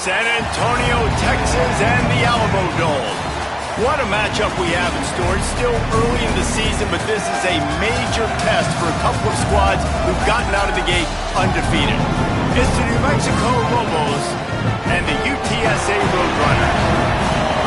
San Antonio, Texas, and the Alamo Dome. What a matchup we have in store. It's still early in the season, but this is a major test for a couple of squads who've gotten out of the gate undefeated. It's the New Mexico Lobos and the UTSA Roadrunners.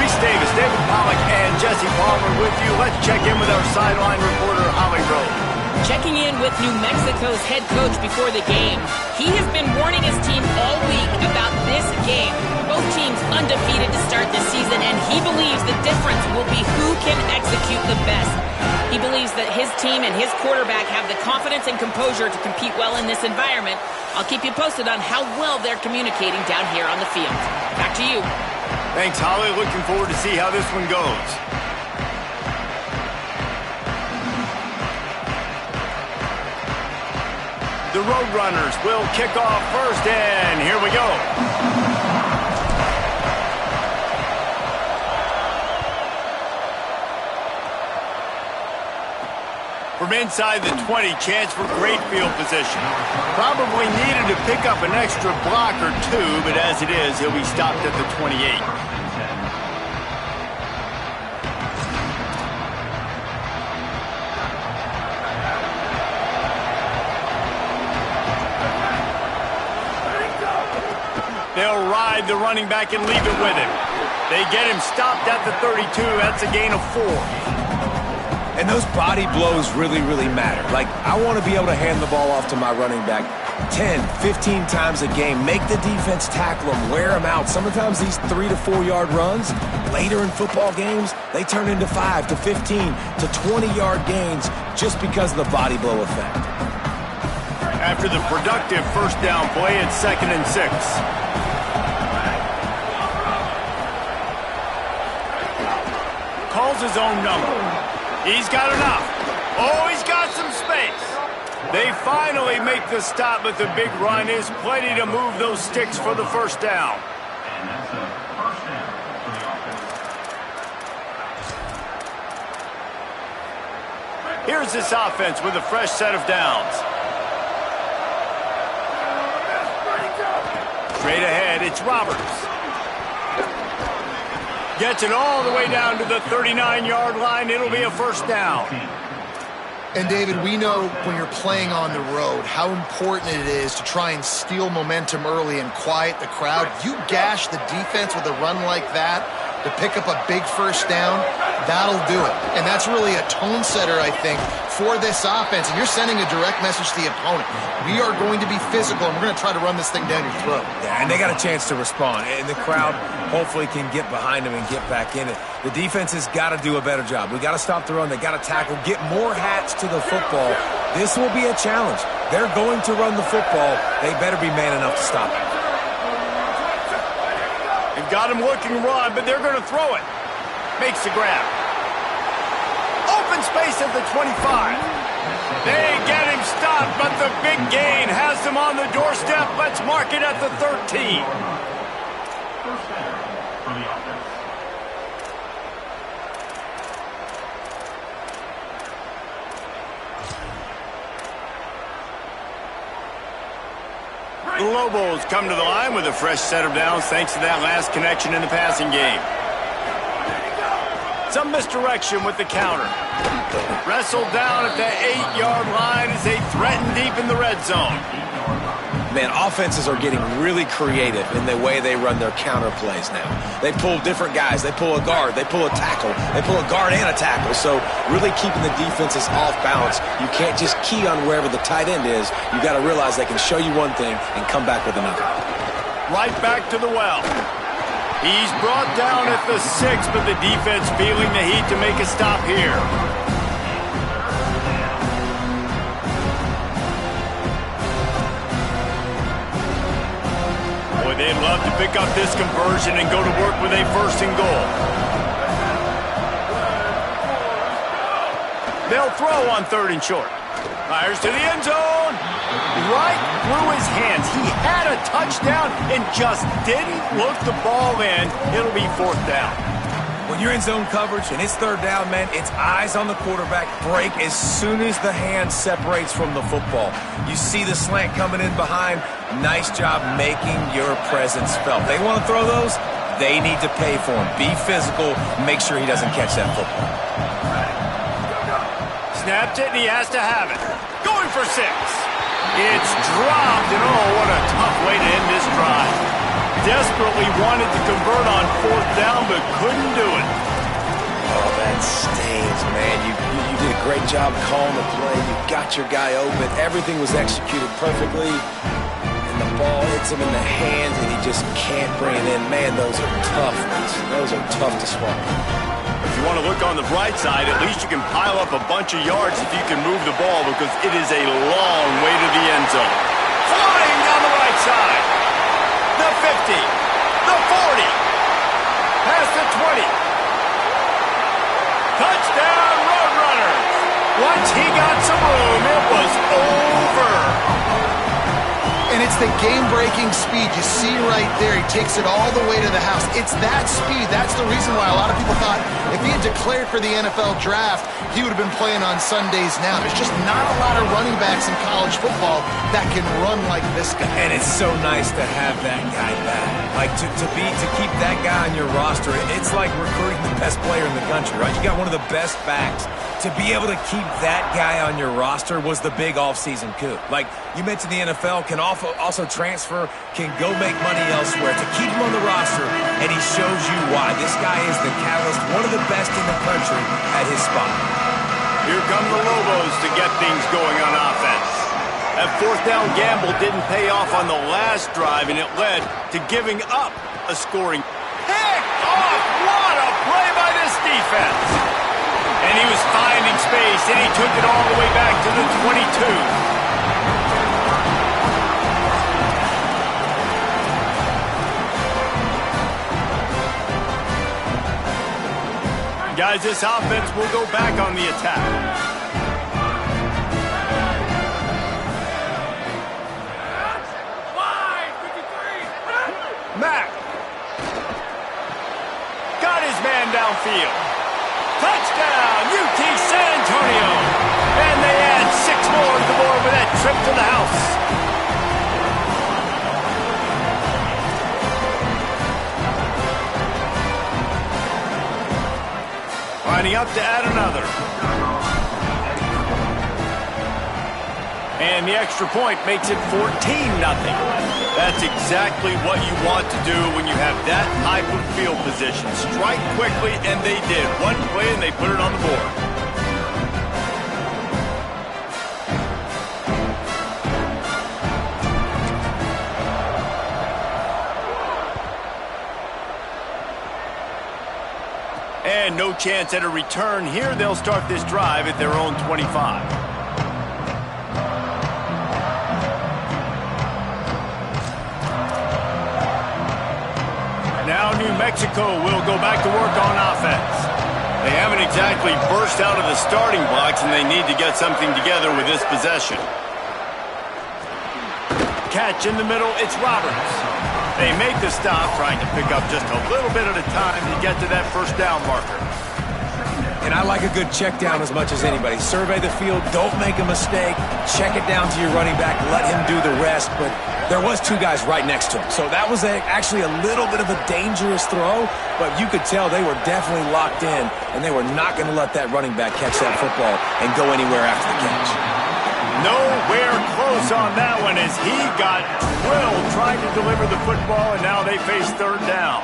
Reese Davis, David Polk, and Jesse Palmer with you. Let's check in with our sideline reporter, Holly Rose. Checking in with New Mexico's head coach before the game. He has been warning his team all week about this game. Both teams undefeated to start this season, and he believes the difference will be who can execute the best. He believes that his team and his quarterback have the confidence and composure to compete well in this environment. I'll keep you posted on how well they're communicating down here on the field. Back to you. Thanks, Holly. Looking forward to see how this one goes. The Roadrunners will kick off first, and here we go. From inside the 20, chance for great field position. Probably needed to pick up an extra block or two, but as it is, he'll be stopped at the 28. They'll ride the running back and leave it with him. They get him stopped at the 32. That's a gain of 4. And those body blows really, really matter. Like, I want to be able to hand the ball off to my running back 10, 15 times a game. Make the defense tackle him, wear him out. Sometimes these 3 to 4 yard runs, later in football games, they turn into 5 to 15 to 20 yard gains just because of the body blow effect. After the productive first down play, it's 2nd and 6. Calls his own number. He's got enough. Oh, he's got some space. They finally make the stop, but the big run is plenty to move those sticks for the first down. Here's this offense with a fresh set of downs. Straight ahead, it's Roberts. Gets it all the way down to the 39-yard line. It'll be a first down. And, David, we know when you're playing on the road how important it is to try and steal momentum early and quiet the crowd. You gash the defense with a run like that to pick up a big first down, that'll do it. And that's really a tone setter, I think, for this offense. And you're sending a direct message to the opponent. We are going to be physical, and we're going to try to run this thing down your throat. Yeah, and they got a chance to respond. And the crowd hopefully can get behind them and get back in it. The defense has got to do a better job. We got to stop the run. They got to tackle, get more hats to the football. This will be a challenge. They're going to run the football. They better be man enough to stop it. They've got him looking run, but they're going to throw it. Makes the grab. Open space at the 25. They get him stopped, but the big gain has them on the doorstep. Let's mark it at the 13. The Lobos come to the line with a fresh set of downs thanks to that last connection in the passing game. Some misdirection with the counter. Wrestled down at the 8-yard line as they threaten deep in the red zone. Man, offenses are getting really creative in the way they run their counter plays now. They pull different guys. They pull a guard. They pull a tackle. They pull a guard and a tackle. So really keeping the defenses off balance. You can't just key on wherever the tight end is. You got to realize they can show you one thing and come back with another. Right back to the well. He's brought down at the 6, but the defense feeling the heat to make a stop here. Boy, they'd love to pick up this conversion and go to work with a 1st and goal. They'll throw on 3rd and short. Fires to the end zone. Right through his hands. He had a touchdown and just didn't look the ball in. It'll be 4th down. When you're in zone coverage and it's 3rd down, man, it's eyes on the quarterback. Break as soon as the hand separates from the football. You see the slant coming in behind. Nice job making your presence felt. They want to throw those, they need to pay for them. Be physical, make sure he doesn't catch that football. Snapped it, and he has to have it. Going for 6. It's dropped, and oh, what a tough way to end this drive. Desperately wanted to convert on 4th down, but couldn't do it. Oh, that stings, man. You did a great job calling the play. You got your guy open. Everything was executed perfectly. And the ball hits him in the hands, and he just can't bring it in. Man, those are tough. Those are tough to swallow. If you want to look on the bright side, at least you can pile up a bunch of yards if you can move the ball, because it is a long way to the end zone. Flying down the right side. The 50. The 40. Past the 20. Touchdown, Roadrunners! Once he got some room, it was over. And it's the game-breaking speed. You see right there, he takes it all the way to the house. It's that speed. That's the reason why a lot of people thought if he had declared for the NFL draft, he would have been playing on Sundays now. There's just not a lot of running backs in college football that can run like this guy. And it's so nice to have that guy back. Like, to keep that guy on your roster, it's like recruiting the best player in the country, right? You got one of the best backs. To be able to keep that guy on your roster was the big offseason coup. Like, you mentioned the NFL can also transfer, can go make money elsewhere. To keep him on the roster, and he shows you why. This guy is the catalyst, one of the best in the country at his spot. Here come the Lobos to get things going on offense. That 4th down gamble didn't pay off on the last drive, and it led to giving up a scoring. Picked off! What a play by this defense! And he was finding space, and he took it all the way back to the 22. Guys, this offense will go back on the attack. Mack got his man downfield. Touchdown, UT San Antonio. And they add 6 more to the board with that trip to the house. Lining up to add another. And the extra point makes it 14-0. That's exactly what you want to do when you have that type of field position. Strike quickly, and they did. One play, and they put it on the board. And no chance at a return here. They'll start this drive at their own 25. Now New Mexico will go back to work on offense. They haven't exactly burst out of the starting blocks, and they need to get something together with this possession. Catch in the middle, it's Roberts. They make the stop, trying to pick up just a little bit at a time to get to that 1st down marker. And I like a good check down as much as anybody. Survey the field, don't make a mistake, check it down to your running back, let him do the rest. But there was 2 guys right next to him. So that was actually a little bit of a dangerous throw, but you could tell they were definitely locked in, and they were not going to let that running back catch that football and go anywhere after the catch. Nowhere close on that one as he got drilled trying to deliver the football, and now they face 3rd down.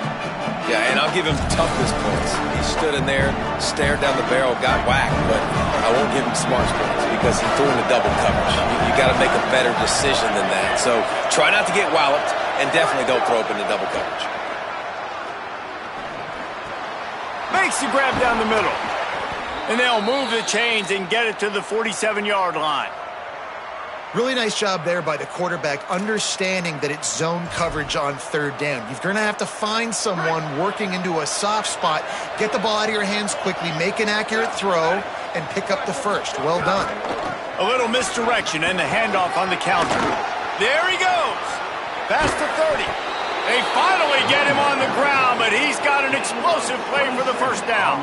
Yeah, and I'll give him toughness points. He stood in there, stared down the barrel, got whacked, but I won't give him smarts points because he threw into double coverage. You got to make a better decision than that. So try not to get walloped, and definitely don't throw up into double coverage. Makes the grab down the middle. And they'll move the chains and get it to the 47-yard line. Really nice job there by the quarterback, understanding that it's zone coverage on 3rd down. You're going to have to find someone working into a soft spot, get the ball out of your hands quickly, make an accurate throw, and pick up the 1st. Well done. A little misdirection and the handoff on the counter. There he goes. Past the 30. They finally get him on the ground, but he's got an explosive play for the 1st down.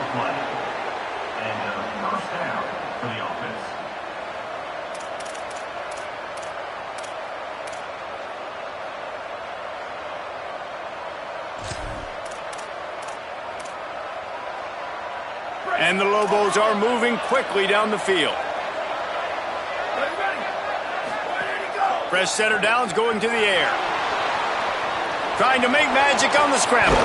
And the Lobos are moving quickly down the field. Fresh center downs going to the air. Trying to make magic on the scramble.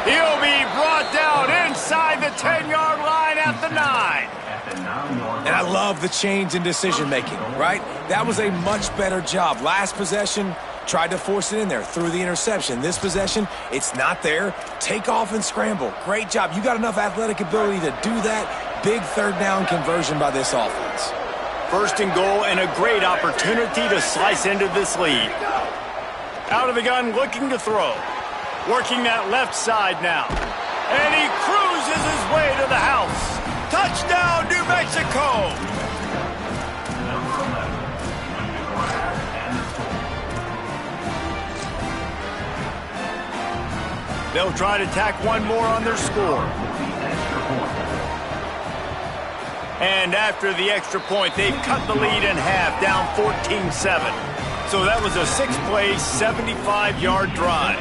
He'll be brought down inside the 10-yard line at the 9. And I love the change in decision-making, right? That was a much better job. Last possession, tried to force it in there, threw the interception. This possession, it's not there. Take off and scramble. Great job. You got enough athletic ability to do that. Big third down conversion by this offense. First and goal and a great opportunity to slice into this lead. Out of the gun, looking to throw. Working that left side now. And he cruises his way to the house. Touchdown, New Mexico! They'll try to tack one more on their score. And after the extra point, they've cut the lead in half, down 14-7. So that was a 6-play, 75-yard drive.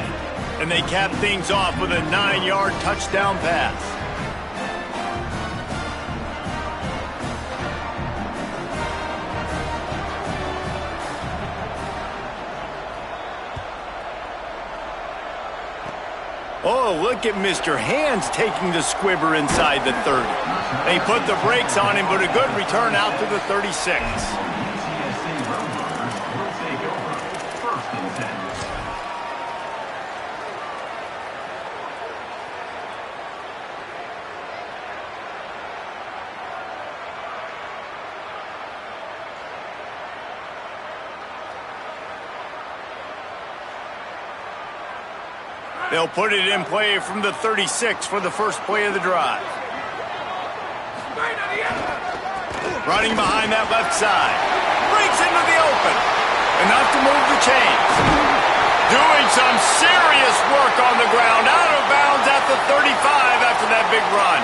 And they cap things off with a 9-yard touchdown pass. Oh, look at Mr. Hands taking the squibber inside the 30. They put the brakes on him, but a good return out to the 36. They'll put it in play from the 36 for the first play of the drive. Running behind that left side. Breaks into the open. Enough to move the chains. Doing some serious work on the ground. Out of bounds at the 35 after that big run.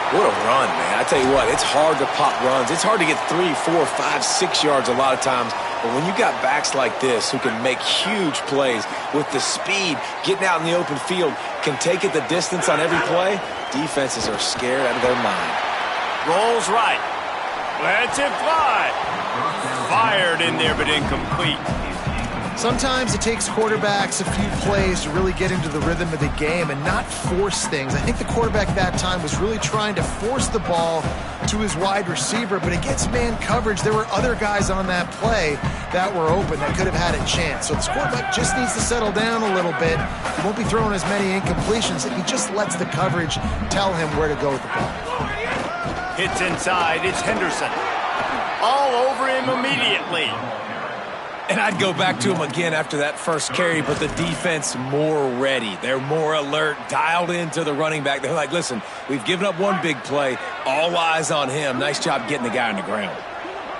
What a run, man. I tell you what, it's hard to pop runs. It's hard to get 3, 4, 5, 6 yards a lot of times. But when you got backs like this who can make huge plays with the speed, getting out in the open field, can take it the distance on every play, defenses are scared out of their mind. Rolls right. Lets it fly. Fired in there, but incomplete. Sometimes it takes quarterbacks a few plays to really get into the rhythm of the game and not force things. I think the quarterback that time was really trying to force the ball to his wide receiver, but against man coverage, there were other guys on that play that were open that could have had a chance. So this quarterback just needs to settle down a little bit. He won't be throwing as many incompletions if he just lets the coverage tell him where to go with the ball. Hits inside, it's Henderson. All over him immediately. And I'd go back to him again after that first carry, but the defense more ready. They're more alert, dialed into the running back. They're like, listen, we've given up one big play. All eyes on him. Nice job getting the guy on the ground.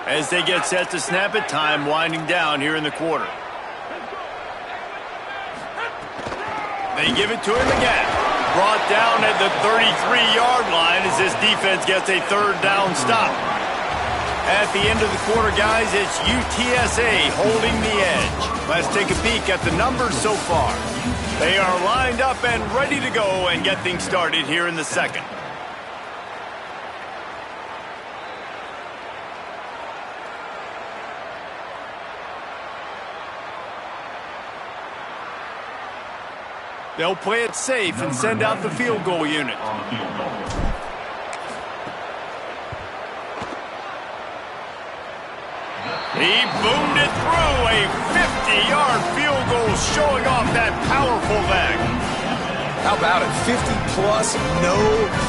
As they get set to snap it, time winding down here in the quarter. They give it to him again. Brought down at the 33-yard line as this defense gets a third down stop. At the end of the quarter, guys, it's UTSA holding the edge. Let's take a peek at the numbers so far. They are lined up and ready to go and get things started here in the second. They'll play it safe and send out the field goal unit. He boomed it through a 50-yard field goal, showing off that powerful leg. How about it? 50-plus, no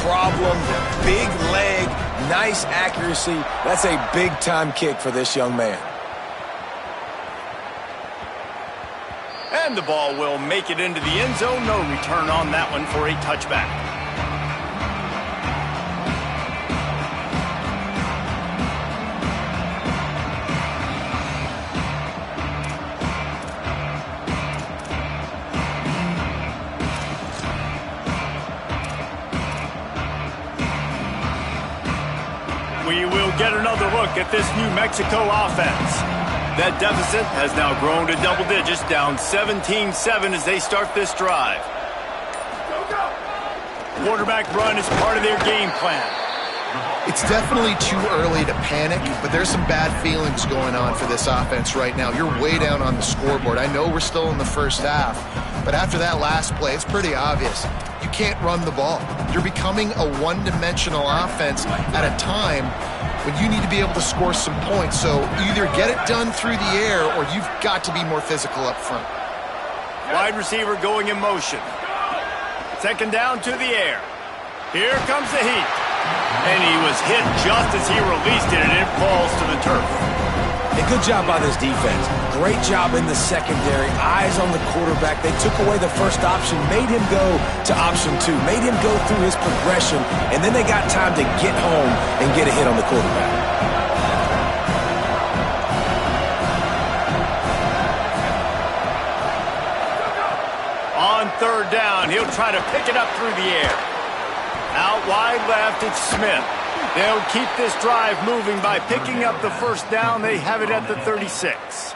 problem. Big leg, nice accuracy. That's a big-time kick for this young man. And the ball will make it into the end zone. No return on that one for a touchback. We will get another look at this New Mexico offense. That deficit has now grown to double digits, down 17-7 as they start this drive. quarterback run is part of their game plan. It's definitely too early to panic, but there's some bad feelings going on for this offense right now. You're way down on the scoreboard. I know we're still in the first half, but after that last play, it's pretty obvious. You can't run the ball. You're becoming a one-dimensional offense at a time when you need to be able to score some points. So either get it done through the air or you've got to be more physical up front. Wide receiver going in motion. Second down to the air. Here comes the heat. And he was hit just as he released it, and it falls to the turf. A good job by this defense. Great job in the secondary. Eyes on the quarterback. They took away the first option, made him go to option 2, made him go through his progression, and then they got time to get home and get a hit on the quarterback. On third down, he'll try to pick it up through the air. Out wide left, it's Smith. They'll keep this drive moving by picking up the first down. They have it at the 36.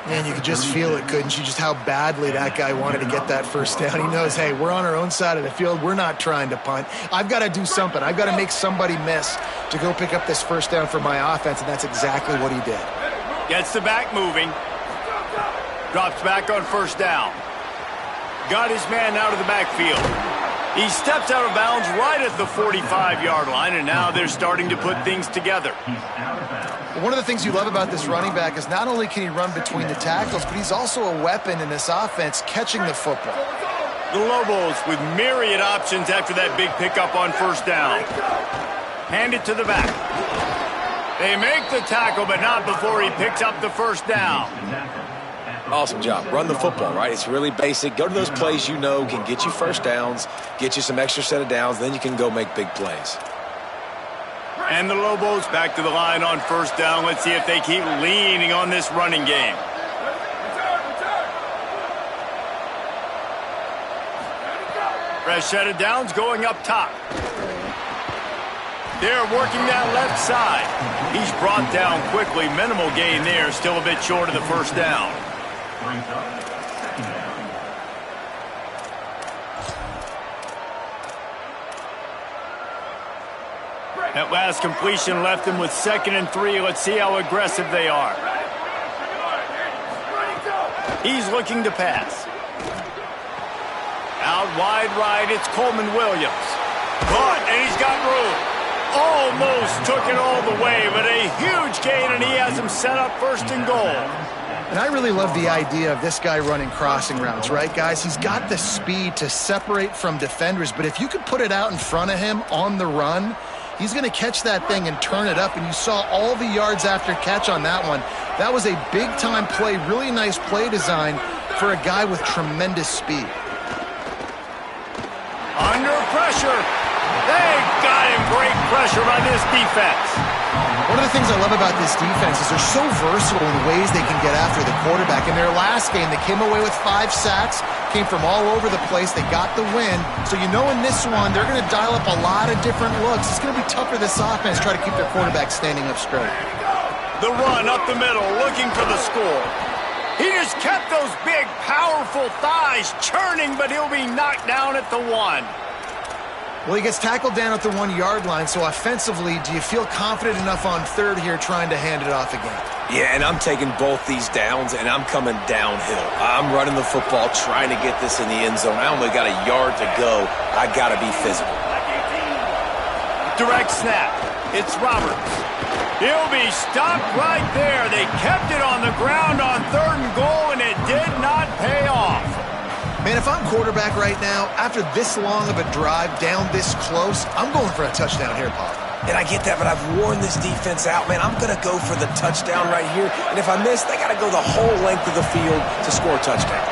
Man, you could just feel it, couldn't you? Just how badly that guy wanted to get that first down. He knows, hey, we're on our own side of the field. We're not trying to punt. I've got to do something. I've got to make somebody miss to go pick up this first down for my offense, and that's exactly what he did. Gets the back moving. Drops back on first down. Got his man out of the backfield. He steps out of bounds right at the 45-yard line, and now they're starting to put things together. One of the things you love about this running back is not only can he run between the tackles, but he's also a weapon in this offense catching the football. The Lobos with myriad options after that big pickup on first down. Hand it to the back. They make the tackle, but not before he picks up the first down. Awesome job. Run the football, right? It's really basic. Go to those plays you know can get you first downs, get you some extra set of downs, then you can go make big plays. And the Lobos back to the line on first down. Let's see if they keep leaning on this running game. Fresh set of downs going up top. They're working that left side. He's brought down quickly. Minimal gain there. Still a bit short of the first down. That last completion left them with 2nd and 3. Let's see how aggressive they are. He's looking to pass. Out wide right, it's Coleman Williams. Caught, and he's got room. Almost took it all the way, but a huge gain, and he has him set up 1st and goal. And I really love the idea of this guy running crossing routes, right, guys? He's got the speed to separate from defenders, but if you could put it out in front of him on the run, he's going to catch that thing and turn it up, and you saw all the yards after catch on that one. That was a big-time play, really nice play design for a guy with tremendous speed. Under pressure. They got him. Great pressure by this defense. One of the things I love about this defense is they're so versatile in ways they can get after the quarterback. In their last game, they came away with 5 sacks, came from all over the place. They got the win. So you know in this one, they're going to dial up a lot of different looks. It's going to be tough for this offense to try to keep their quarterback standing up straight. The run up the middle, looking for the score. He just kept those big, powerful thighs churning, but he'll be knocked down at the 1. Well, he gets tackled down at the 1-yard line, so offensively, do you feel confident enough on third here trying to hand it off again? Yeah, and I'm taking both these downs, and I'm coming downhill. I'm running the football, trying to get this in the end zone. I only got a yard to go. I got to be physical. Direct snap. It's Roberts. He'll be stopped right there. They kept it on the ground on 3rd and goal, and it did not pay off. Man, if I'm quarterback right now, after this long of a drive down this close, I'm going for a touchdown here, Paul. And I get that, but I've worn this defense out, man. I'm going to go for the touchdown right here. And if I miss, they got to go the whole length of the field to score a touchdown.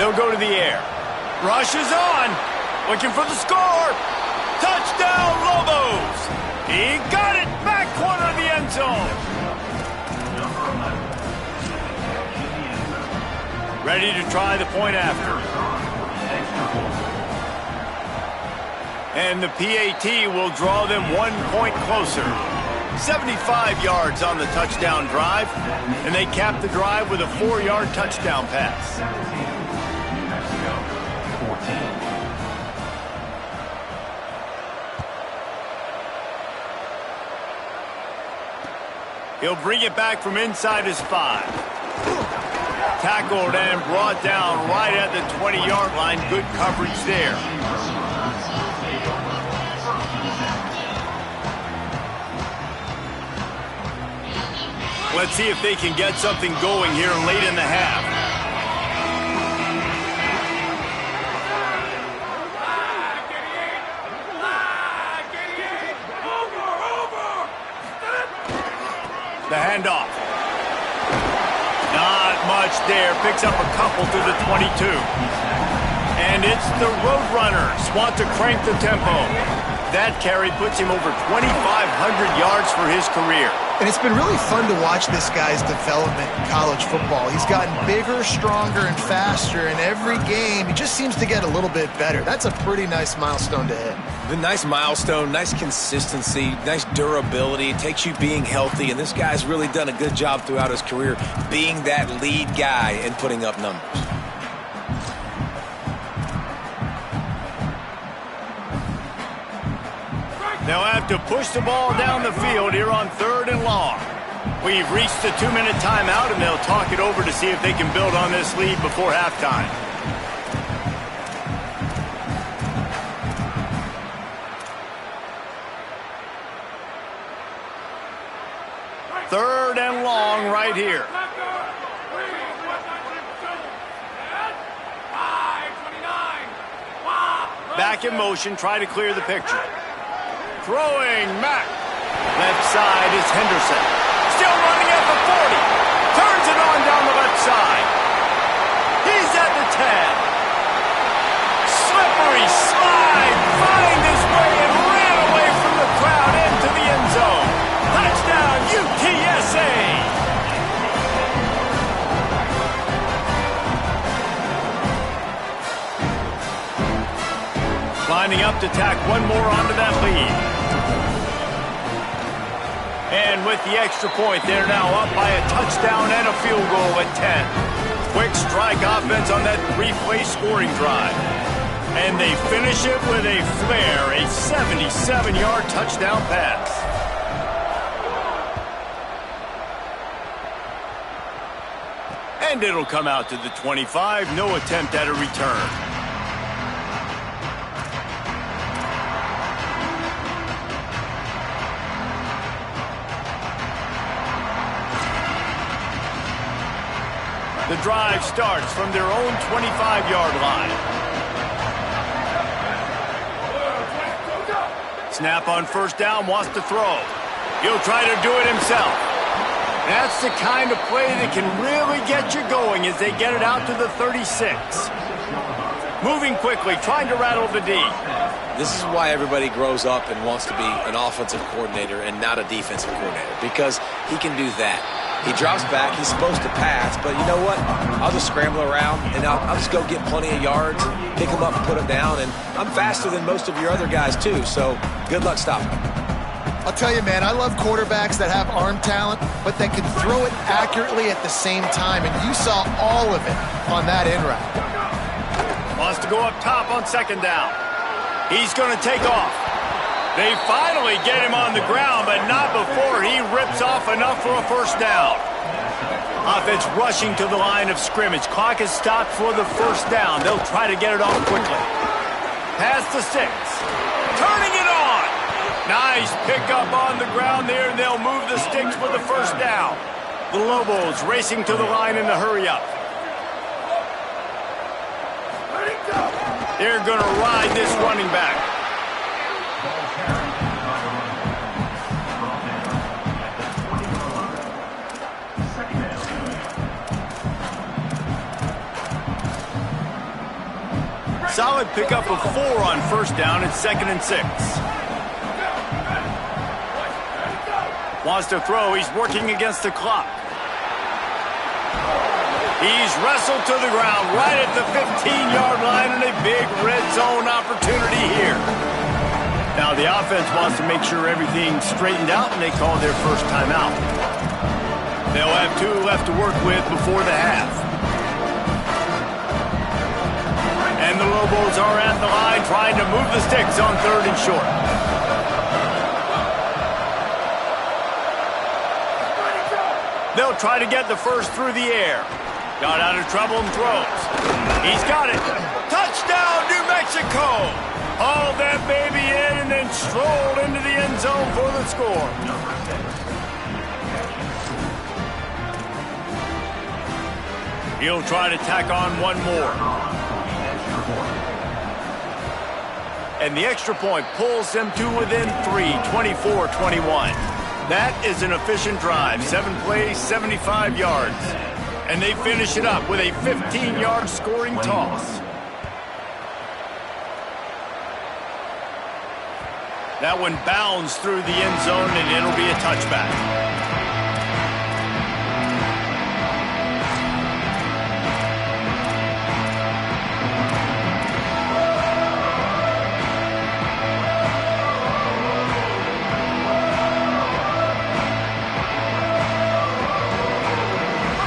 They'll go to the air. Rush is on. Looking for the score. Touchdown, Lobos. He got it back corner of the end zone. Ready to try the point after. And the PAT will draw them 1 point closer. 75 yards on the touchdown drive, and they cap the drive with a 4-yard touchdown pass. He'll bring it back from inside his 5. Tackled and brought down right at the 20-yard line. Good coverage there. Let's see if they can get something going here late in the half. The handoff. Not much there. Picks up a couple to the 22. And it's the Roadrunners. Want to crank the tempo. That carry puts him over 2,500 yards for his career. And it's been really fun to watch this guy's development in college football. He's gotten bigger, stronger, and faster in every game. He just seems to get a little bit better. That's a pretty nice milestone to hit. The nice milestone, nice consistency, nice durability. It takes you being healthy, and this guy's really done a good job throughout his career being that lead guy and putting up numbers. They'll have to push the ball down the field here on 3rd and long. We've reached the 2-minute timeout, and they'll talk it over to see if they can build on this lead before halftime. Third and long right here. Back in motion, try to clear the picture. Throwing Mack. Left side is Henderson. Still running at the 40. Turns it on down the left side. He's at the 10. Slippery slide. Find his way and ran away from the crowd into the end zone. Touchdown, UTSA. Lining up to tack one more onto that lead. And with the extra point, they're now up by a touchdown and a field goal at 10. Quick strike offense on that 3-play scoring drive. And they finish it with a flair, a 77-yard touchdown pass. And it'll come out to the 25, no attempt at a return. The drive starts from their own 25-yard line. Snap on first down, wants to throw. He'll try to do it himself. That's the kind of play that can really get you going as they get it out to the 36. Moving quickly, trying to rattle the D. This is why everybody grows up and wants to be an offensive coordinator and not a defensive coordinator, because he can do that. He drops back. He's supposed to pass, but you know what? I'll just scramble around, and I'll just go get plenty of yards, pick them up and put them down, and I'm faster than most of your other guys, too, so good luck stopping me. I'll tell you, man, I love quarterbacks that have arm talent, but that can throw it accurately at the same time, and you saw all of it on that in route. Wants to go up top on second down. He's going to take off. They finally get him on the ground, but not before he rips off enough for a first down. Offense rushing to the line of scrimmage. Clock is stopped for the first down. They'll try to get it off quickly. Past the 6. Turning it on. Nice pickup on the ground there, and they'll move the sticks for the first down. The Lobos racing to the line in the hurry-up. They're going to ride this running back. Solid pickup of 4 on first down at 2nd and 6. Wants to throw. He's working against the clock. He's wrestled to the ground right at the 15-yard line, and a big red zone opportunity here. Now the offense wants to make sure everything's straightened out, and they call their first timeout. They'll have 2 left to work with before the half. And the Lobos are at the line trying to move the sticks on 3rd and short. He'll try to get the first through the air. Got out of trouble and throws. He's got it. Touchdown, New Mexico! Hauled that baby in and then strolled into the end zone for the score. He'll try to tack on one more. And the extra point pulls them to within 3, 24-21. That is an efficient drive. 7 plays, 75 yards. And they finish it up with a 15-yard scoring toss. That one bounds through the end zone, and it'll be a touchback.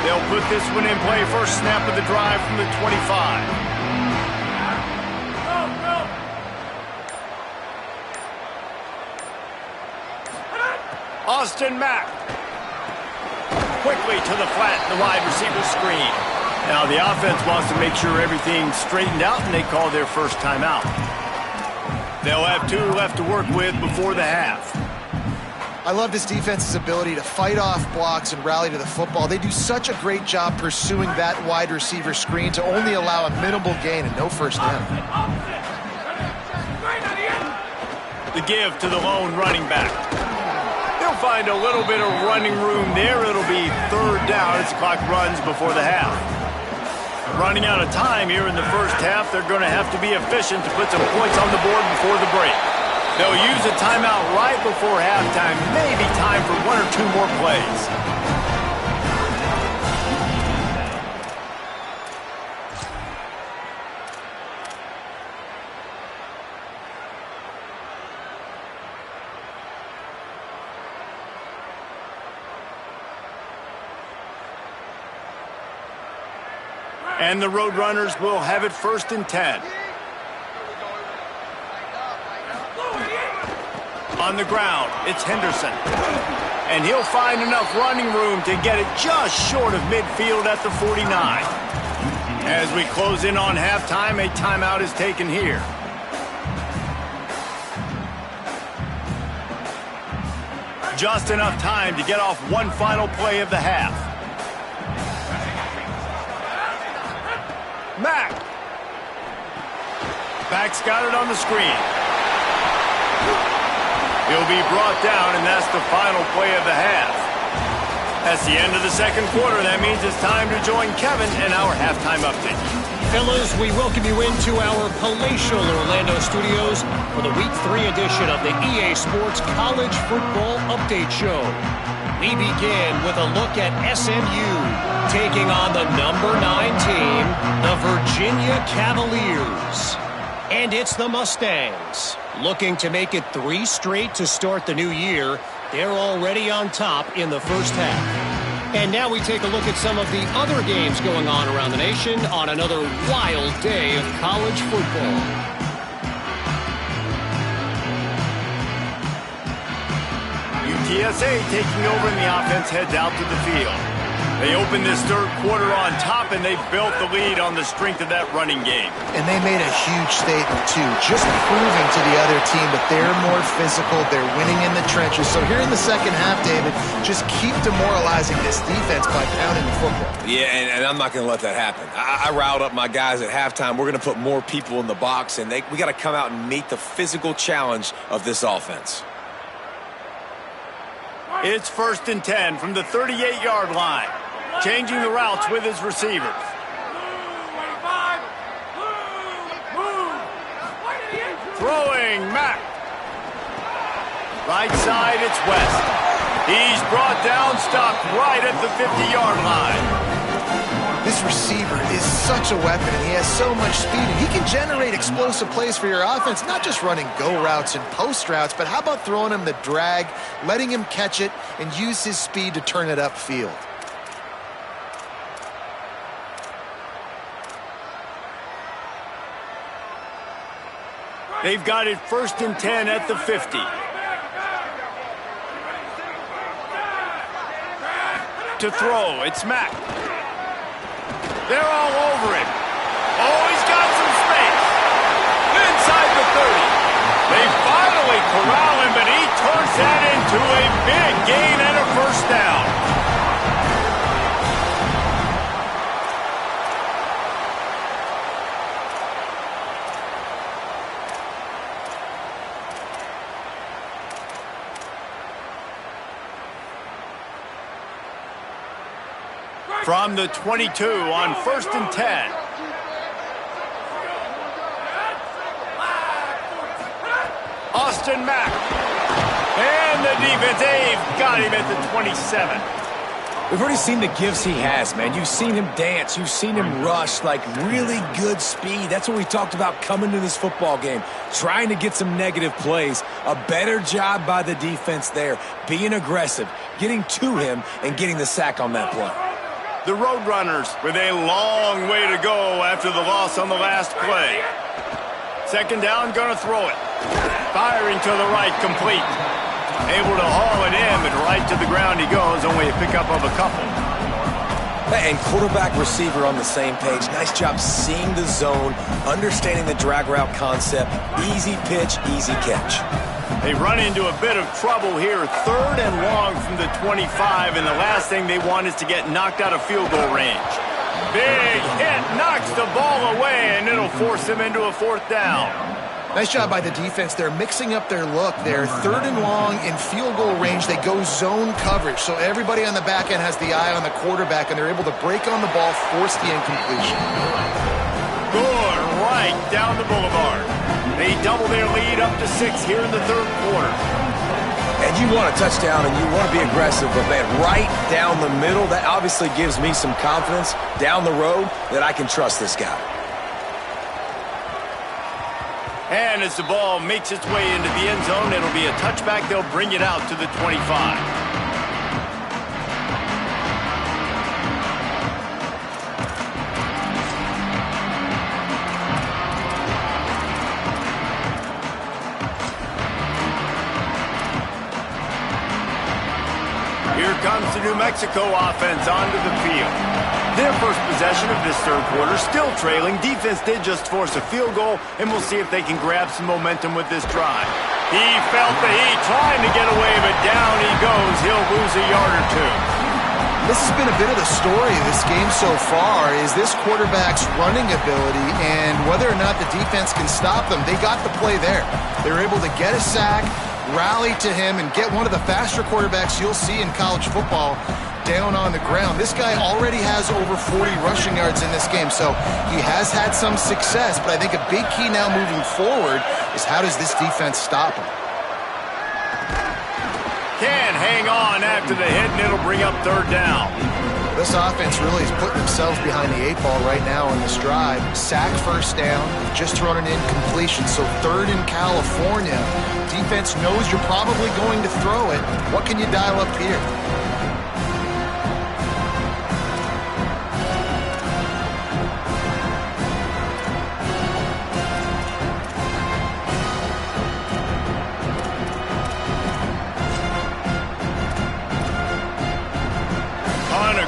They'll put this one in play. First snap of the drive from the 25. Austin Mack. Quickly to the flat, the wide receiver screen. Now the offense wants to make sure everything's straightened out, and they call their first timeout. They'll have 2 left to work with before the half. I love this defense's ability to fight off blocks and rally to the football. They do such a great job pursuing that wide receiver screen to only allow a minimal gain and no first down. The give to the lone running back. They'll find a little bit of running room there. It'll be 3rd down as the clock runs before the half. Running out of time here in the first half, they're going to have to be efficient to put some points on the board before the break. They'll use a timeout right before halftime, maybe time for 1 or 2 more plays. And the Roadrunners will have it 1st and 10. On the ground, it's Henderson. And he'll find enough running room to get it just short of midfield at the 49. As we close in on halftime, a timeout is taken here. Just enough time to get off one final play of the half. Mack. Mack's got it on the screen. He'll be brought down, and that's the final play of the half. That's the end of the second quarter. That means it's time to join Kevin in our halftime update. Fellas, we welcome you into our palatial Orlando studios for the Week 3 edition of the EA Sports College Football Update Show. We begin with a look at SMU taking on the number 9 team, the Virginia Cavaliers. And it's the Mustangs. Looking to make it 3 straight to start the new year. They're already on top in the first half. And now we take a look at some of the other games going on around the nation on another wild day of college football. UTSA taking over, and the offense heads out to the field. They opened this third quarter on top, and they built the lead on the strength of that running game. And they made a huge statement, too, just proving to the other team that they're more physical, they're winning in the trenches. So here in the second half, David, just keep demoralizing this defense by pounding the football. Yeah, and I'm not going to let that happen. I riled up my guys at halftime. We're going to put more people in the box, and we got to come out and meet the physical challenge of this offense. It's 1st and 10 from the 38-yard line. Changing the routes with his receivers. Throwing Mack. Right side, it's West. He's brought down, stopped right at the 50-yard line. This receiver is such a weapon, and he has so much speed. And he can generate explosive plays for your offense, not just running go routes and post routes, but how about throwing him the drag, letting him catch it, and use his speed to turn it upfield. They've got it 1st and 10 at the 50. to throw. It's Mack. They're all over him. Oh, he's got some space. Inside the 30. They finally corral him, but he turns that into a big gain and a first down. From the 22 on 1st and 10. Austin Mack. And the defense, they've got him at the 27. We've already seen the gifts he has, man. You've seen him dance. You've seen him rush, like really good speed. That's what we talked about coming to this football game, trying to get some negative plays. A better job by the defense there, being aggressive, getting to him, and getting the sack on that play. The Roadrunners with a long way to go after the loss on the last play. Second down, gonna throw it. Firing to the right, complete. Able to haul it in, but right to the ground he goes. Only a pickup of a couple. And quarterback receiver on the same page. Nice job seeing the zone, understanding the drag route concept. Easy pitch, easy catch. They run into a bit of trouble here. 3rd and long from the 25, and the last thing they want is to get knocked out of field goal range. Big hit, knocks the ball away, and it'll force them into a 4th down. Nice job by the defense. They're mixing up their look. They're 3rd and long in field goal range. They go zone coverage, so everybody on the back end has the eye on the quarterback, and they're able to break on the ball, force the incompletion. Good right down the boulevard. They double their lead up to 6 here in the 3rd quarter. And you want a touchdown and you want to be aggressive, but man, right down the middle, that obviously gives me some confidence down the road that I can trust this guy. And as the ball makes its way into the end zone, it'll be a touchback. They'll bring it out to the 25. Here comes the New Mexico offense onto the field. Their first possession of this 3rd quarter, still trailing. Defense did just force a field goal, and we'll see if they can grab some momentum with this drive. He felt the heat, trying to get away, but down he goes. He'll lose a yard or two. This has been a bit of the story of this game so far, is this quarterback's running ability and whether or not the defense can stop them. They got the play there. They were able to get a sack, rally to him, and get one of the faster quarterbacks you'll see in college football down on the ground. This guy already has over 40 rushing yards in this game, so he has had some success, but I think a big key now moving forward is how does this defense stop him? Can't hang on after the hit, and it'll bring up 3rd down. This offense really is putting themselves behind the 8 ball right now on this drive. Sack, first down, just thrown an incompletion, so 3rd in California. Defense knows you're probably going to throw it. What can you dial up here?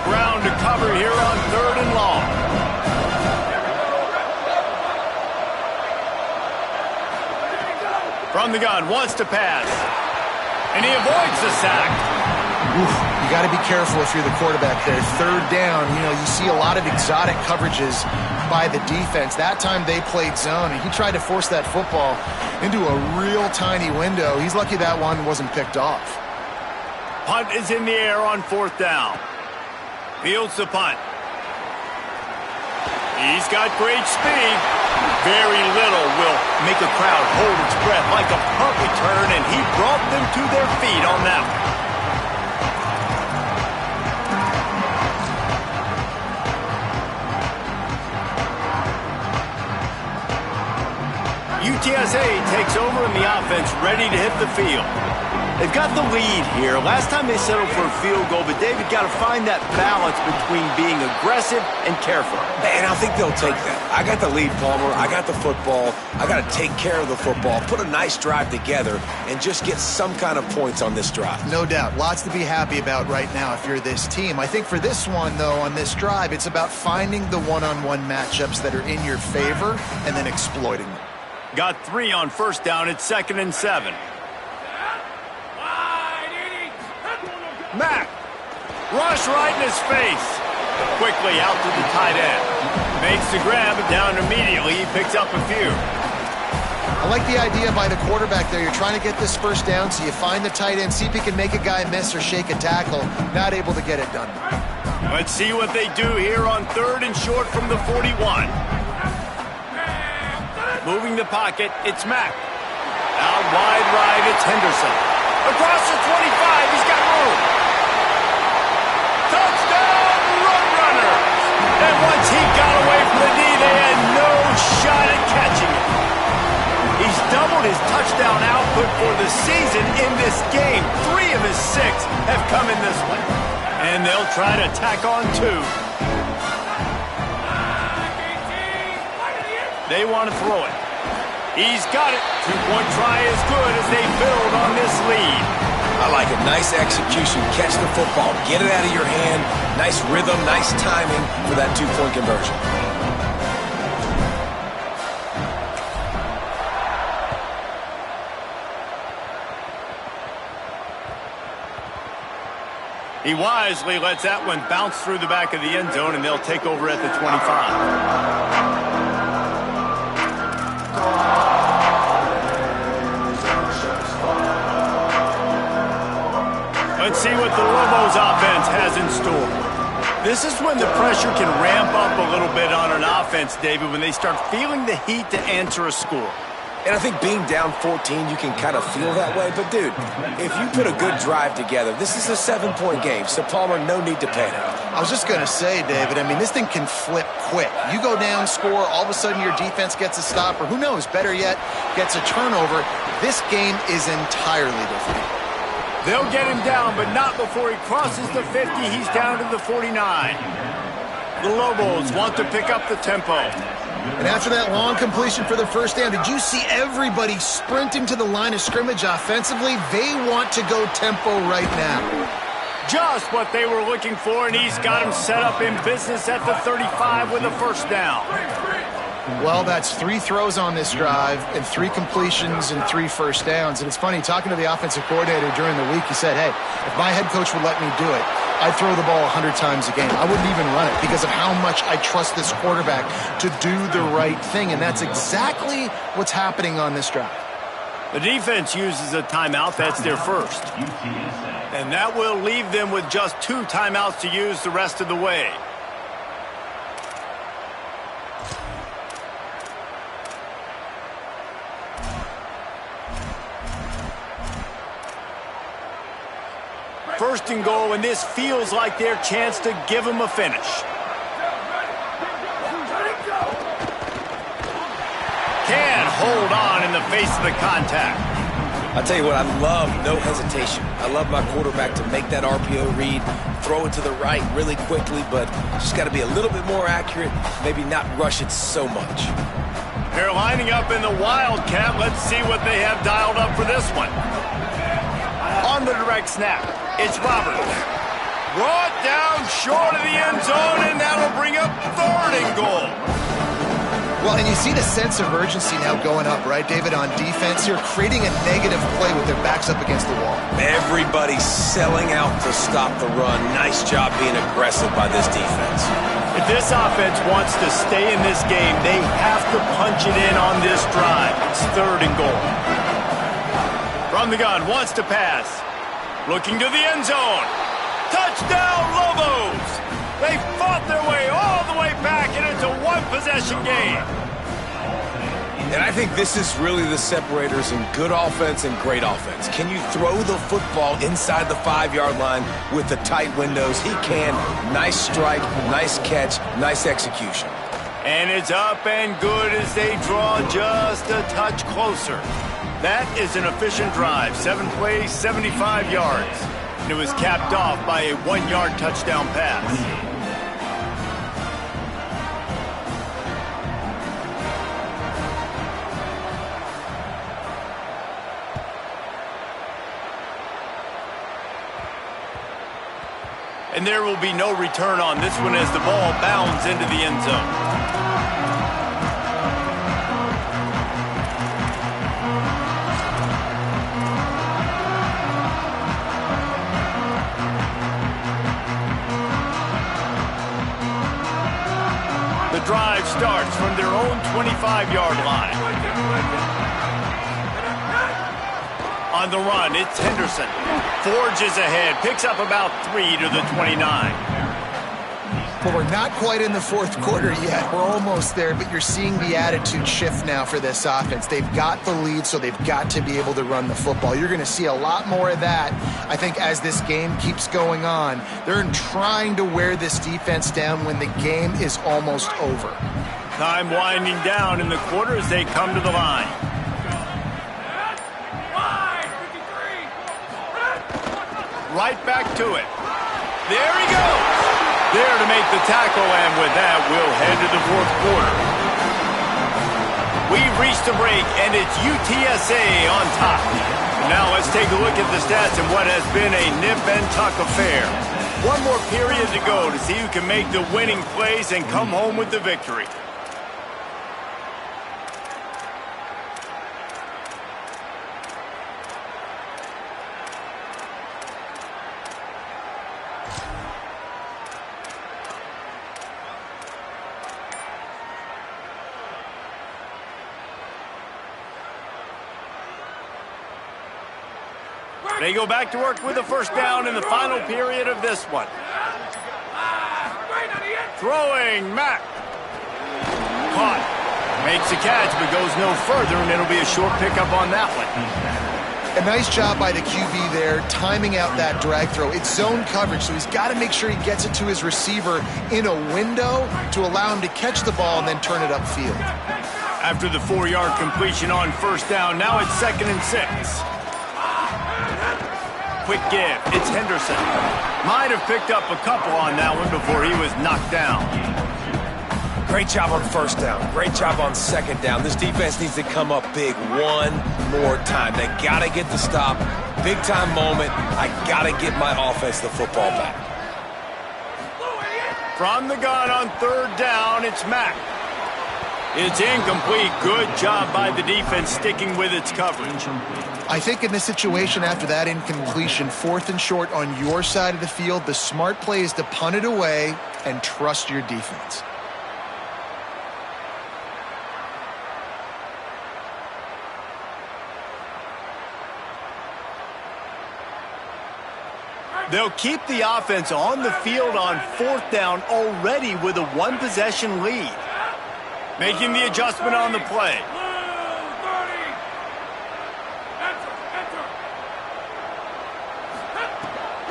Ground to cover here on 3rd and long. From the gun, wants to pass. And he avoids the sack. Oof, you got to be careful if you're the quarterback there. 3rd down, you see a lot of exotic coverages by the defense. That time they played zone, and he tried to force that football into a real tiny window. He's lucky that one wasn't picked off. Punt is in the air on 4th down. Fields the punt. He's got great speed. Very little will make a crowd hold its breath like a punt return, and he brought them to their feet on that one. UTSA takes over in the offense, ready to hit the field. They've got the lead here. Last time they settled for a field goal, but David got to find that balance between being aggressive and careful. And I think they'll take that. I got the lead, Palmer. I got the football. I got to take care of the football, put a nice drive together, and just get some kind of points on this drive. No doubt. Lots to be happy about right now if you're this team. I think for this one, though, on this drive, it's about finding the one-on-one matchups that are in your favor and then exploiting them. Got 3 on first down. It's 2nd and 7. Mack. Rush right in his face. Quickly out to the tight end. Makes the grab, down immediately. He picks up a few. I like the idea by the quarterback there. You're trying to get this first down, so you find the tight end, see if he can make a guy miss or shake a tackle. Not able to get it done. Let's see what they do here on 3rd and short from the 41. Moving the pocket, it's Mack. Out wide right, it's Henderson. Across the 25, he's got room. Touchdown, run runner. And once he got away from the knee, they had no shot at catching it. He's doubled his touchdown output for the season in this game. 3 of his 6 have come in this one. And they'll try to tack on 2. They want to throw it. He's got it. 2-point try is good as they build on this lead. I like it. Nice execution. Catch the football. Get it out of your hand. Nice rhythm, nice timing for that 2-point conversion. He wisely lets that one bounce through the back of the end zone, and they'll take over at the 25. Let's see what the Lobos offense has in store. This is when the pressure can ramp up a little bit on an offense, David, when they start feeling the heat to answer a score. And I think being down 14, you can kind of feel that way. But, dude, if you put a good drive together, this is a 7-point game. So, Palmer, no need to panic. I was just going to say, David, I mean, this thing can flip quick. You go down, score, all of a sudden your defense gets a stop, or who knows, better yet, gets a turnover. This game is entirely different. They'll get him down, but not before he crosses the 50. He's down to the 49. The Lobos want to pick up the tempo. And after that long completion for the first down, did you see everybody sprinting to the line of scrimmage offensively? They want to go tempo right now. Just what they were looking for, and he's got him set up in business at the 35 with a first down. Well, that's 3 throws on this drive and 3 completions and 3 first downs. And it's funny, talking to the offensive coordinator during the week, he said, hey, if my head coach would let me do it, I'd throw the ball 100 times a game. I wouldn't even run it because of how much I trust this quarterback to do the right thing. And that's exactly what's happening on this drive. The defense uses a timeout. That's their first. And that will leave them with just 2 timeouts to use the rest of the way. First and goal, and this feels like their chance to give them a finish. Can't hold on in the face of the contact. I'll tell you what, I love no hesitation. I love my quarterback to make that RPO read, throw it to the right really quickly, but just got to be a little bit more accurate, maybe not rush it so much. They're lining up in the Wildcat. Let's see what they have dialed up for this one. On the direct snap, it's Roberts. Brought down short of the end zone, and that'll bring up 3rd and goal. Well, and you see the sense of urgency now going up, right, David, on defense here, creating a negative play with their backs up against the wall. Everybody's selling out to stop the run. Nice job being aggressive by this defense. If this offense wants to stay in this game, they have to punch it in on this drive. It's 3rd and goal. From the gun, wants to pass. Looking to the end zone. Touchdown, Lobos! They fought their way all the way back, and it's a 1-possession game. And I think this is really the separators in good offense and great offense. Can you throw the football inside the 5-yard line with the tight windows? He can. Nice strike, nice catch, nice execution. And it's up and good as they draw just a touch closer. That is an efficient drive. 7 plays, 75 yards. And it was capped off by a 1-yard touchdown pass. And there will be no return on this one as the ball bounds into the end zone. The drive starts from their own 25-yard line. On the run, it's Henderson. Forges ahead, picks up about 3 to the 29. Well, we're not quite in the fourth quarter yet. We're almost there, but you're seeing the attitude shift now for this offense. They've got the lead, so they've got to be able to run the football. You're going to see a lot more of that, I think, as this game keeps going on. They're trying to wear this defense down when the game is almost over. Time winding down in the quarter as they come to the line. Right back to it. There he goes. There to make the tackle, and with that, we'll head to the fourth quarter. We've reached a break, and it's UTSA on top. Now let's take a look at the stats in what has been a nip-and-tuck affair. One more period to go to see who can make the winning plays and come home with the victory. They go back to work with a first down in the final period of this one. Throwing, Mack. Caught. Makes a catch, but goes no further, and it'll be a short pickup on that one. A nice job by the QB there, timing out that drag throw. It's zone coverage, so he's got to make sure he gets it to his receiver in a window to allow him to catch the ball and then turn it upfield. After the 4-yard completion on first down, now it's 2nd and 6. Quick give. It's Henderson. Might have picked up a couple on that one before he was knocked down. Great job on first down. Great job on second down. This defense needs to come up big one more time. They got to get the stop. Big time moment. I got to get my offense the football back. From the gun on third down, it's Mack. It's incomplete. Good job by the defense sticking with its coverage. I think in this situation after that incompletion, 4th and short on your side of the field, the smart play is to punt it away and trust your defense. They'll keep the offense on the field on 4th down already with a 1-possession lead. Making the adjustment on the play.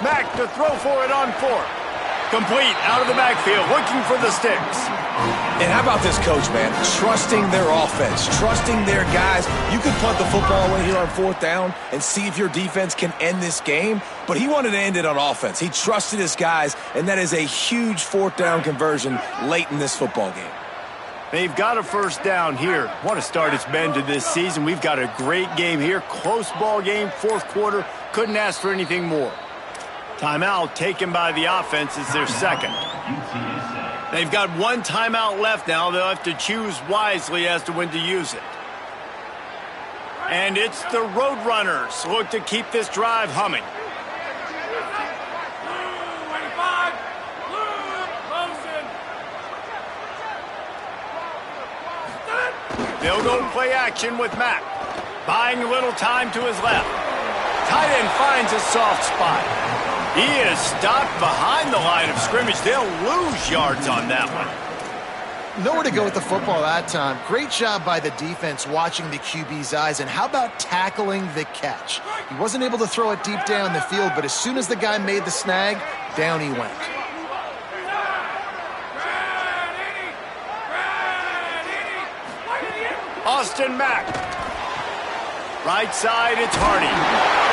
Mack to throw for it on 4th. Complete out of the backfield, looking for the sticks. And how about this coach, man? Trusting their offense, trusting their guys. You could punt the football away here on 4th down and see if your defense can end this game, but he wanted to end it on offense. He trusted his guys, and that is a huge 4th down conversion late in this football game. They've got a first down here. What a start it's been to this season. We've got a great game here. Close ball game, 4th quarter. Couldn't ask for anything more. Timeout taken by the offense is their second. They've got 1 timeout left now. They'll have to choose wisely as to when to use it. And it's the Roadrunners look to keep this drive humming. They'll go play action with Mack. Buying a little time to his left. Tight end finds a soft spot. He is stopped behind the line of scrimmage. They'll lose yards on that one. Nowhere to go with the football that time. Great job by the defense watching the QB's eyes. And how about tackling the catch? He wasn't able to throw it deep down the field, but as soon as the guy made the snag, down he went. Austin Mack. Right side, it's Hardy.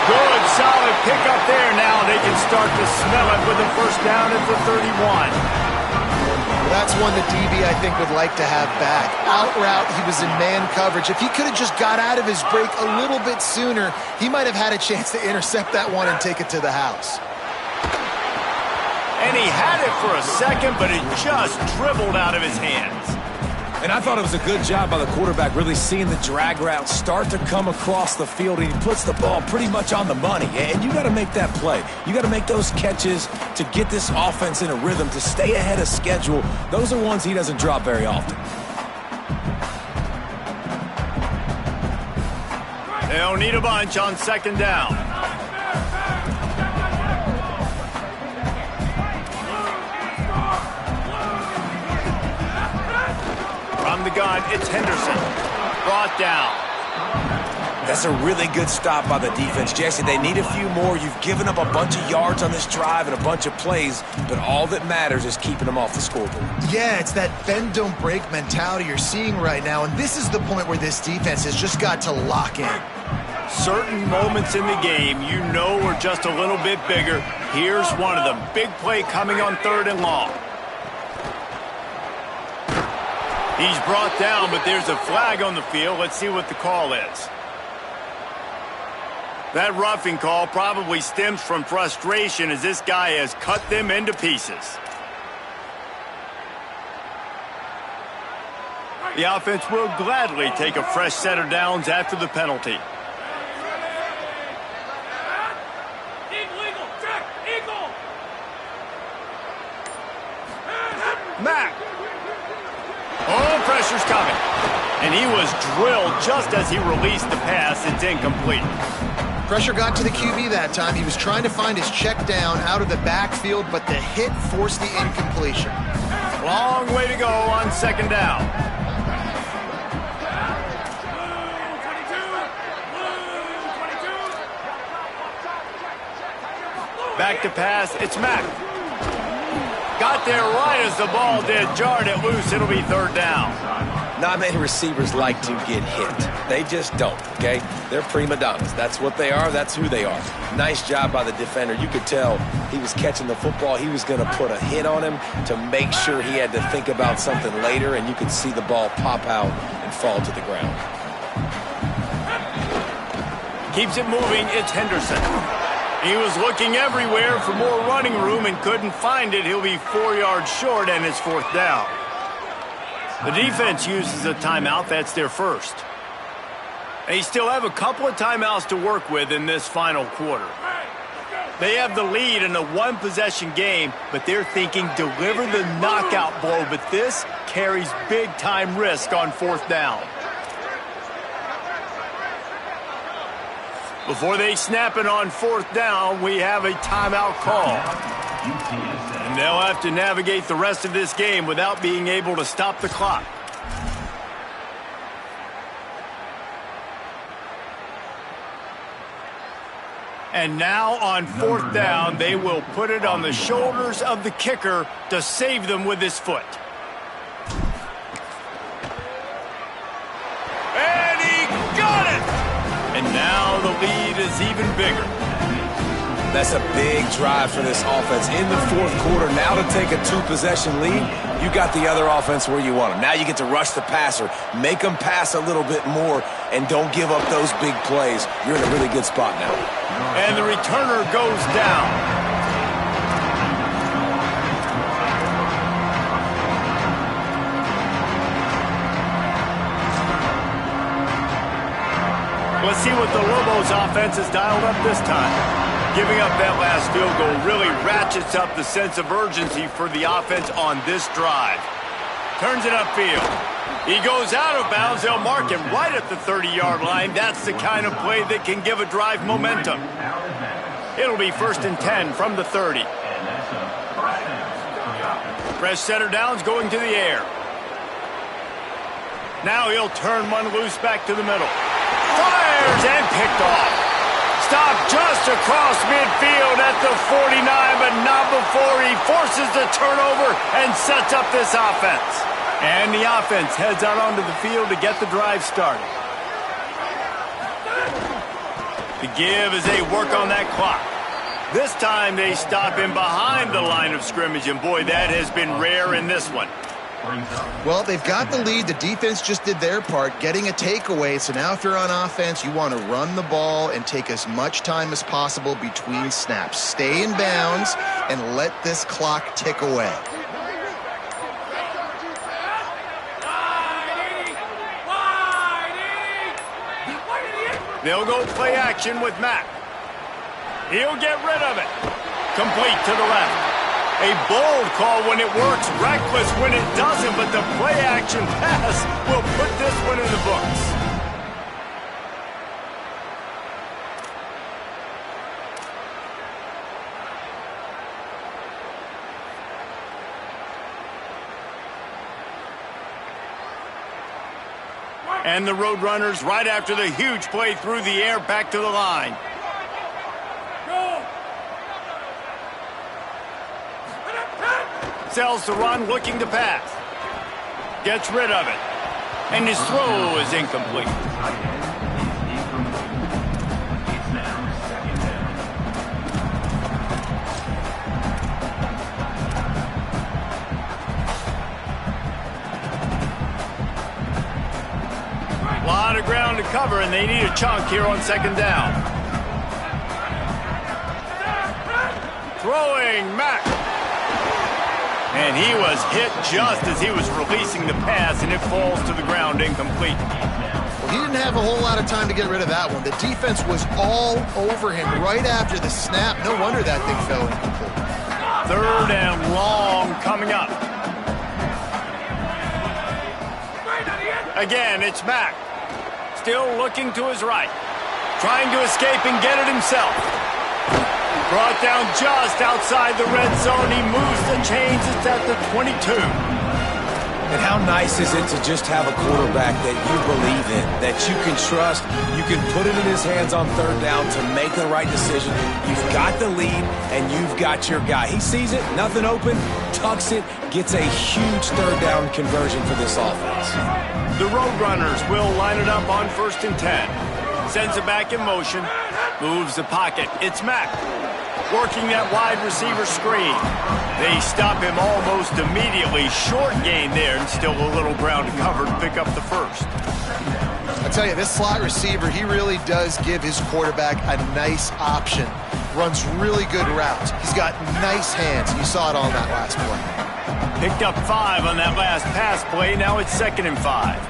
Good, solid pickup there. Now they can start to smell it with a first down at the 31. Well, that's one the DB, I think, would like to have back. Out route, he was in man coverage. If he could have just got out of his break a little bit sooner, he might have had a chance to intercept that one and take it to the house. And he had it for a second, but it just dribbled out of his hands. And I thought it was a good job by the quarterback really seeing the drag route start to come across the field, and he puts the ball pretty much on the money. And you got to make that play. You got to make those catches to get this offense in a rhythm, to stay ahead of schedule. Those are ones he doesn't drop very often. They'll need a bunch on second down. From the gun, it's Henderson. Brought down. That's a really good stop by the defense, Jesse. They need a few more. You've given up a bunch of yards on this drive and a bunch of plays, but all that matters is keeping them off the scoreboard. Yeah, it's that bend, don't break mentality you're seeing right now, and this is the point where this defense has just got to lock in. Certain moments in the game you know are just a little bit bigger. Here's one of them. Big play coming on 3rd and long. He's brought down, but there's a flag on the field. Let's see what the call is. That roughing call probably stems from frustration as this guy has cut them into pieces. The offense will gladly take a fresh set of downs after the penalty. Mack. Oh, pressure's coming. And he was drilled just as he released the pass. It's incomplete. Pressure got to the QB that time. He was trying to find his check down out of the backfield, but the hit forced the incompletion. Long way to go on second down. Back to pass, it's Mack. Got there right as the ball did, jarred it loose. It'll be 3rd down. Not many receivers like to get hit. They just don't, okay? They're prima donnas. That's what they are. That's who they are. Nice job by the defender. You could tell he was catching the football. He was going to put a hit on him to make sure he had to think about something later, and you could see the ball pop out and fall to the ground. Keeps it moving. It's Henderson. He was looking everywhere for more running room and couldn't find it. He'll be 4 yards short, and it's 4th down. The defense uses a timeout. That's their first. They still have a couple of timeouts to work with in this final quarter. They have the lead in a one-possession game, but they're thinking deliver the knockout blow. But this carries big-time risk on 4th down. Before they snap it on 4th down, we have a timeout call. And they'll have to navigate the rest of this game without being able to stop the clock. And now on 4th down, they will put it on the shoulders of the kicker to save them with his foot. And he got it! And now the lead is even bigger. That's a big drive for this offense in the 4th quarter. Now to take a 2-possession lead, you got the other offense where you want them. Now you get to rush the passer, make them pass a little bit more, and don't give up those big plays. You're in a really good spot now. And the returner goes down. Let's see what the Lobos offense has dialed up this time. Giving up that last field goal really ratchets up the sense of urgency for the offense on this drive. Turns it upfield. He goes out of bounds. They'll mark him right at the 30-yard line. That's the kind of play that can give a drive momentum. It'll be 1st and 10 from the 30. Fresh center downs going to the air. Now he'll turn one loose back to the middle. Fires and picked off. Stopped just across midfield at the 49, but not before he forces the turnover and sets up this offense. And the offense heads out onto the field to get the drive started. The give as they work on that clock. This time they stop him behind the line of scrimmage, and boy, that has been rare in this one. Well, they've got the lead. The defense just did their part, getting a takeaway. So now if you're on offense, you want to run the ball and take as much time as possible between snaps. Stay in bounds, and let this clock tick away. They'll go play action with Mack. He'll get rid of it. Complete to the left. A bold call when it works, reckless when it doesn't, but the play action pass will put this one in the books. And the Roadrunners right after the huge play through the air back to the line. Sells the run, looking to pass. Gets rid of it. And his throw is incomplete. A lot of ground to cover, and they need a chunk here on second down. Throwing Mack. And he was hit just as he was releasing the pass, and it falls to the ground incomplete. Well, he didn't have a whole lot of time to get rid of that one. The defense was all over him right after the snap. No wonder that thing fell incomplete. Third and long coming up. Again, it's Mack. Still looking to his right. Trying to escape and get it himself. Brought down just outside the red zone. He moves the chains. It's at the 22. And how nice is it to just have a quarterback that you believe in, that you can trust, you can put it in his hands on third down to make the right decision. You've got the lead, and you've got your guy. He sees it, nothing open, tucks it, gets a huge third down conversion for this offense. The Roadrunners will line it up on 1st and 10. Sends it back in motion, moves the pocket. It's Mack. Working that wide receiver screen. They stop him almost immediately. Short gain there, and still a little ground covered. Pick up the first. I tell you, this slot receiver, he really does give his quarterback a nice option. Runs really good routes. He's got nice hands. You saw it on that last play. Picked up 5 on that last pass play. Now it's 2nd and 5.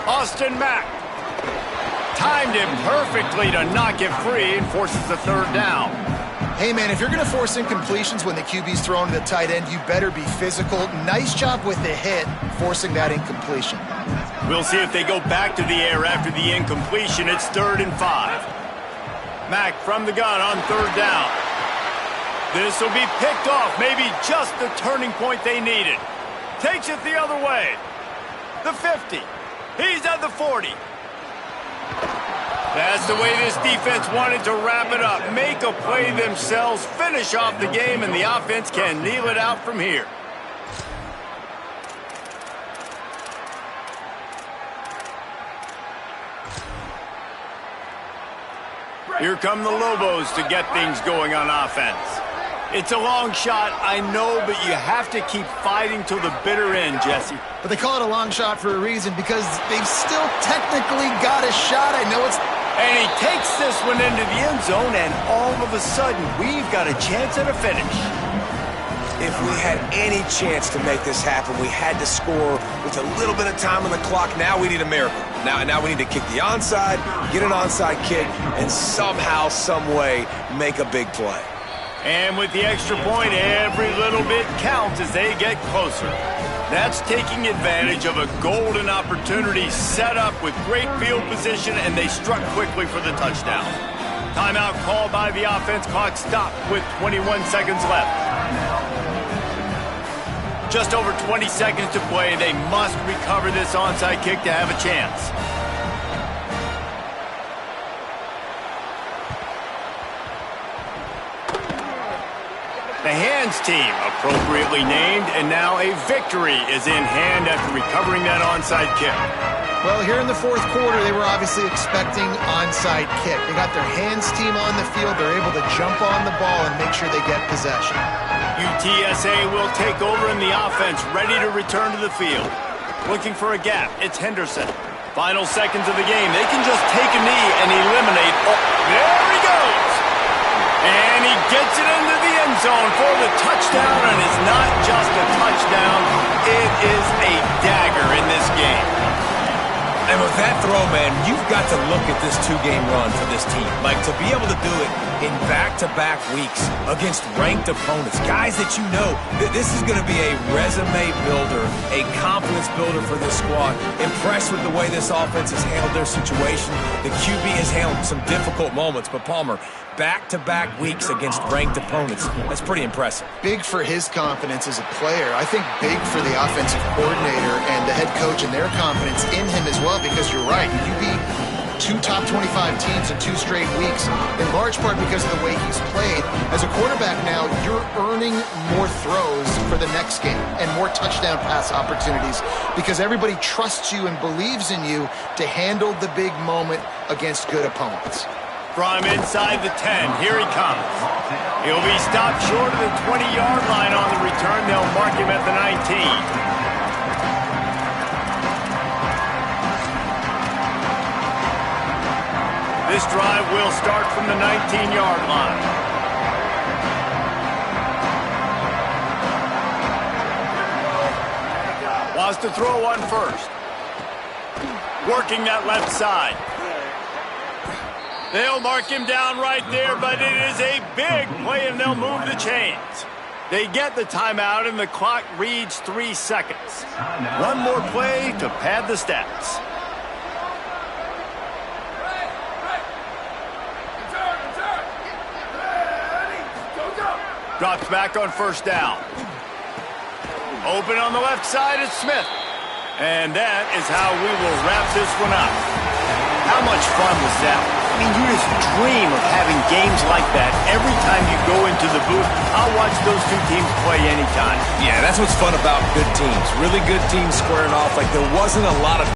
Austin Mack. Timed him perfectly to knock it free and forces the third down. Hey, man, if you're going to force incompletions when the QB's throwing to the tight end, you better be physical. Nice job with the hit, forcing that incompletion. We'll see if they go back to the air after the incompletion. It's 3rd and 5. Mack from the gun on 3rd down. This will be picked off, maybe just the turning point they needed. Takes it the other way. The 50. He's at the 40. That's the way this defense wanted to wrap it up. Make a play themselves, finish off the game, and the offense can kneel it out from here. Here come the Lobos to get things going on offense. It's a long shot, I know, but you have to keep fighting till the bitter end, Jesse. But they call it a long shot for a reason, because they've still technically got a shot. I know it's... And he takes this one into the end zone, and all of a sudden, we've got a chance at a finish. If we had any chance to make this happen, we had to score with a little bit of time on the clock. Now we need a miracle. Now we need to kick the onside, get an onside kick, and somehow, some way, make a big play. And with the extra point, every little bit counts as they get closer. That's taking advantage of a golden opportunity set up with great field position, and they struck quickly for the touchdown. Timeout called by the offense. Clock stopped with 21 seconds left. Just over 20 seconds to play. They must recover this onside kick to have a chance. The hands team appropriately named, and now a victory is in hand after recovering that onside kick. Well, here in the fourth quarter, they were obviously expecting onside kick. They got their hands team on the field. They're able to jump on the ball and make sure they get possession. UTSA will take over in the offense, ready to return to the field. Looking for a gap, it's Henderson. Final seconds of the game. They can just take a knee and eliminate. Oh, there he goes! And he gets it into the end zone for the touchdown, and it's not just a touchdown, it is a dagger in this game. And with that throw, man, you've got to look at this two-game run for this team. Like, to be able to do it in back-to-back weeks against ranked opponents, guys that you know, this is going to be a resume builder, a confidence builder for this squad. Impressed with the way this offense has handled their situation. The QB has handled some difficult moments, but Palmer, back-to-back weeks against ranked opponents, that's pretty impressive. Big for his confidence as a player. I think big for the offensive coordinator and the head coach and their confidence in him as well, because you're right. You beat 2 top 25 teams in 2 straight weeks, in large part because of the way he's played. As a quarterback now, you're earning more throws for the next game and more touchdown pass opportunities because everybody trusts you and believes in you to handle the big moment against good opponents. From inside the 10, here he comes. He'll be stopped short of the 20-yard line on the return. They'll mark him at the 19. This drive will start from the 19-yard line. Wants to throw one first. Working that left side. They'll mark him down right there, but it is a big play, and they'll move the chains. They get the timeout, and the clock reads 3 seconds. One more play to pad the stats. Drops back on first down. Open on the left side is Smith. And that is how we will wrap this one up. How much fun was that? I mean, you just dream of having games like that every time you go into the booth. I'll watch those two teams play anytime. Yeah, that's what's fun about good teams. Really good teams squaring off. Like, there wasn't a lot of